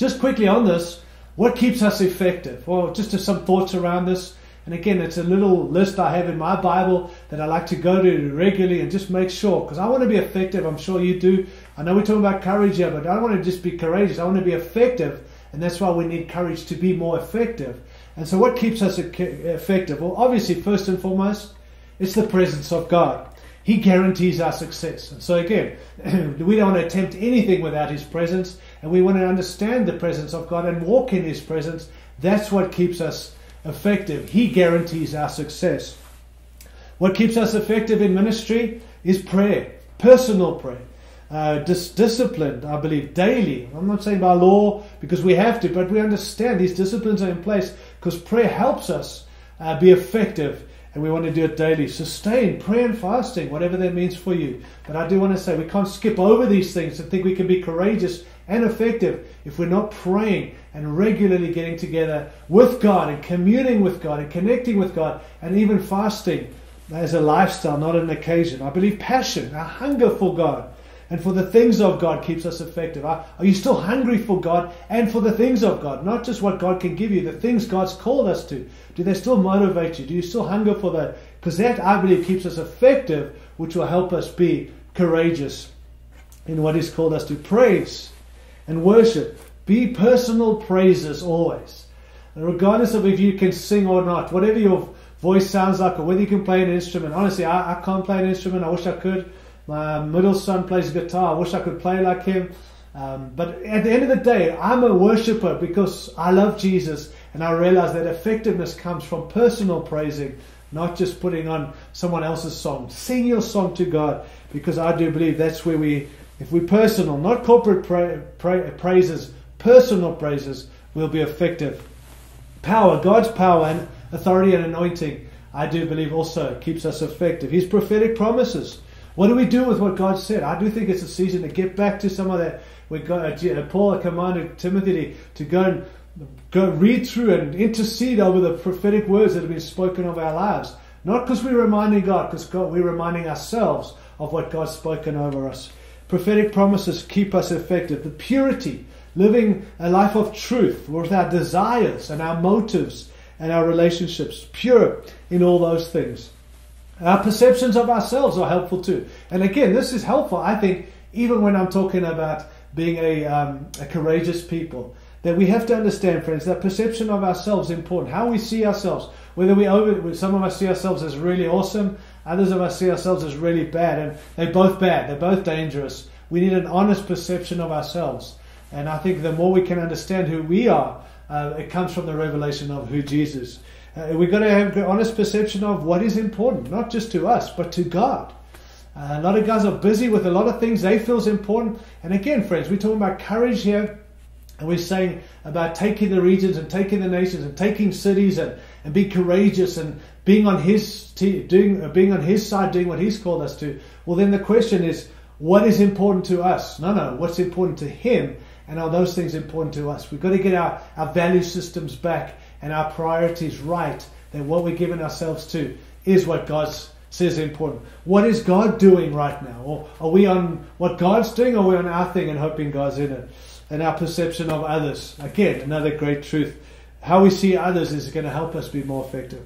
Just quickly on this, what keeps us effective? Well, just some thoughts around this. And again, it's a little list I have in my Bible that I like to go to regularly and just make sure, because I want to be effective. I'm sure you do. I know we're talking about courage here, but I don't want to just be courageous. I want to be effective, and that's why we need courage to be more effective. And so what keeps us effective? Well, obviously, first and foremost, it's the presence of God. He guarantees our success. And so again, we don't want to attempt anything without His presence, and we want to understand the presence of God and walk in His presence. That's what keeps us effective. He guarantees our success. What keeps us effective in ministry is prayer, personal prayer, disciplined, I believe, daily. I'm not saying by law because we have to, but we understand these disciplines are in place because prayer helps us be effective, and we want to do it daily. Sustain prayer and fasting, whatever that means for you. But I do want to say we can't skip over these things and think we can be courageous and effective if we're not praying and regularly getting together with God and communing with God and connecting with God, and even fasting as a lifestyle, not an occasion. I believe passion, a hunger for God and for the things of God keeps us effective. Are you still hungry for God and for the things of God? Not just what God can give you, the things God's called us to. Do they still motivate you? Do you still hunger for that? Because that, I believe, keeps us effective, which will help us be courageous in what He's called us to. Praise and worship. Be personal praises always. And regardless of if you can sing or not, whatever your voice sounds like or whether you can play an instrument. Honestly, I can't play an instrument. I wish I could. My middle son plays guitar. I wish I could play like him. But at the end of the day, I'm a worshiper because I love Jesus, and I realize that effectiveness comes from personal praising, not just putting on someone else's song. Sing your song to God, because I do believe that's where if we're personal, not corporate praises, personal praises, will be effective. Power, God's power and authority and anointing, I do believe also keeps us effective. His prophetic promises. What do we do with what God said? I do think it's a season to get back to some of that. Paul commanded Timothy to go read through and intercede over the prophetic words that have been spoken of our lives. Not because we're reminding God, because we're reminding ourselves of what God's spoken over us. Prophetic promises keep us effective. The purity, living a life of truth with our desires and our motives and our relationships, pure in all those things. Our perceptions of ourselves are helpful too. And again, this is helpful, I think, even when I'm talking about being a courageous people. That we have to understand, friends, that perception of ourselves is important. How we see ourselves. Some of us see ourselves as really awesome. Others of us see ourselves as really bad. And they're both bad. They're both dangerous. We need an honest perception of ourselves. And I think the more we can understand who we are, it comes from the revelation of who Jesus is. We've got to have an honest perception of what is important, not just to us, but to God. A lot of guys are busy with a lot of things they feel is important. And again, friends, we're talking about courage here. And we're saying about taking the regions and taking the nations and taking cities and being courageous and being on His being on His side, doing what He's called us to. Well, then the question is, what is important to us? No, what's important to Him? And are those things important to us? We've got to get our value systems back and our priorities right. That what we're giving ourselves to is what God says is important. What is God doing right now? Or are we on what God's doing, or are we on our thing and hoping God's in it? And our perception of others. Again, another great truth. How we see others is going to help us be more effective.